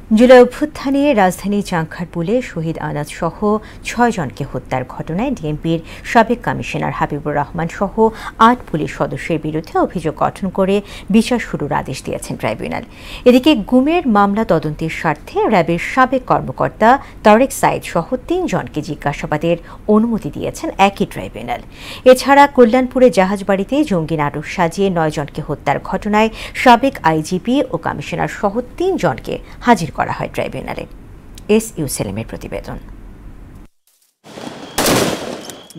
জুলাই অভ্যুত্থানে রাজধানী চাংখারপুলে শহীদ আনাজ সহ ৬ জনকে হত্যার ঘটনায় ডিএমপির সাবেক কমিশনার হাবিবুর রহমান সহ ৮ পুলিশ সদস্যের বিরুদ্ধে অভিযোগ গঠন করে বিচার শুরুর আদেশ দিয়েছেন ট্রাইব্যুনাল। এদিকে গুমের মামলা তদন্তের স্বার্থে র্যাবের সাবেক কর্মকর্তা তারেক সাইদ সহ ৩ জনকে জিজ্ঞাসাবাদের অনুমতি দিয়েছেন একই ট্রাইব্যুনাল। এছাড়া কল্যাণপুরে জাহাজবাড়িতে জঙ্গি নাটক সাজিয়ে ৯ জনকে হত্যার ঘটনায় সাবেক আইজিপি ও কমিশনার সহ ৩ জনকে হাজির করা হয় ট্রাইব্যুনালে। এস.ইউ. সেলিমের প্রতিবেদন।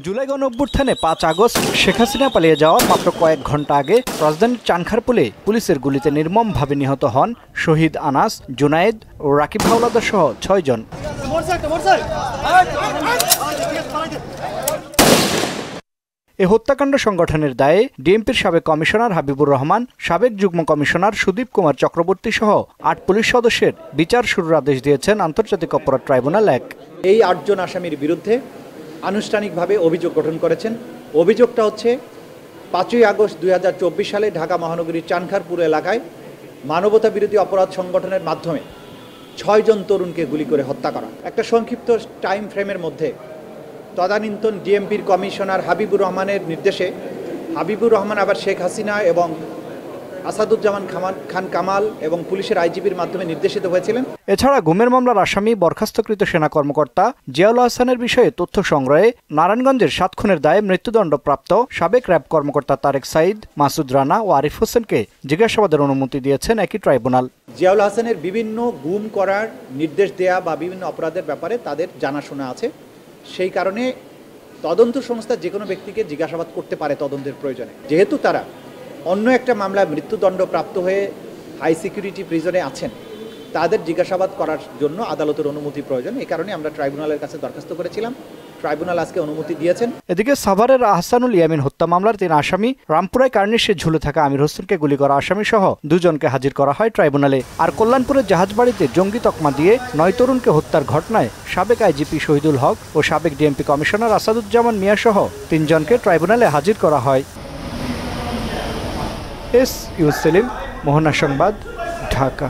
জুলাই গণঅভ্যুত্থানে ৫ আগস্ট শেখ হাসিনা পালিয়ে যাওয়ার মাত্র কয়েক ঘণ্টা আগে রাজধানীর চানখারপুলে পুলিশের গুলিতে নির্মমভাবে নিহত হন শহীদ আনাস, জুনায়েদ ও রাকিব হাওলাদার সহ ৬ জন। এ হত্যাকাণ্ড সংগঠনের দায়ে ডিএমপির সাবেক কমিশনার হাবিবুর রহমান, সাবেক যুগ্ম কমিশনার সুদীপ কুমার চক্রবর্তী সহ ৮ পুলিশ সদস্যের বিচার শুরুর আদেশ দিয়েছেন আন্তর্জাতিক অপরাধ ট্রাইব্যুনাল ১। এই ৮ জন আসামির বিরুদ্ধে আনুষ্ঠানিকভাবে অভিযোগ গঠন করেছেন। অভিযোগটা হচ্ছে ৫ই আগস্ট ২০২৪ সালে ঢাকা মহানগরীর চানখারপুর এলাকায় মানবতা বিরোধী অপরাধ সংগঠনের মাধ্যমে ৬ জন তরুণকে গুলি করে হত্যা করা। একটা সংক্ষিপ্ত টাইম ফ্রেমের মধ্যে তদানীন্তন ডিএমপির কমিশনার হাবিবুর রহমানের নির্দেশে হাবিবুর রহমান আবার শেখ হাসিনা এবং আসাদুজ্জামান খান কামাল এবং পুলিশের আইজিপির মাধ্যমে নির্দেশিত হয়েছিলেন। এছাড়া গুমের মামলার আসামি বরখাস্তকৃত সেনা কর্মকর্তা জিয়াউল হাসানের বিষয়ে তথ্য সংগ্রহে নারায়ণগঞ্জের ৭ খুনের দায়ে মৃত্যুদণ্ডপ্রাপ্ত সাবেক র্যাব কর্মকর্তা তারেক সাইদ, মাসুদ রানা ও আরিফ হোসেনকে জিজ্ঞাসাবাদের অনুমতি দিয়েছেন একই ট্রাইব্যুনাল। জিয়াউল হাসানের বিভিন্ন গুম করার নির্দেশ দেয়া বা বিভিন্ন অপরাধের ব্যাপারে তাদের জানাশোনা আছে। সেই কারণে তদন্ত সংস্থা যে কোনো ব্যক্তিকে জিজ্ঞাসাবাদ করতে পারে তদন্তের প্রয়োজনে। যেহেতু তারা অন্য একটা মামলায় মৃত্যুদণ্ডপ্রাপ্ত হয়ে হাই সিকিউরিটি প্রিজনে আছেন, তাদের জিজ্ঞাসাবাদ করার জন্য আদালতের অনুমতি প্রয়োজন। এই কারণে আমরা ট্রাইব্যুনালের কাছে দরখাস্ত করেছিলাম। ট্রাইব্যুনাল আজকে অনুমতি দিয়েছেন। এদিকে সাভারের আহসানুল ইয়ামিন হত্যা মামলার ৩ আসামি, রামপুরায় কার্নিশে ঝুলে থাকা আমির হোসেনকে গুলি করা আসামি সহ ২ জনকে হাজির করা হয় ট্রাইব্যুনালে। আর কল্যাণপুরের জাহাজবাড়িতে জঙ্গি তকমা দিয়ে ৯ তরুণকে হত্যার ঘটনায় সাবেক আইজিপি শহীদুল হক ও সাবেক ডিএমপি কমিশনার আসাদুজ্জামান মিয়া সহ ৩ জনকে ট্রাইব্যুনালে হাজির করা হয়। এস.ইউ. সেলিম, মোহনা সংবাদ, ঢাকা।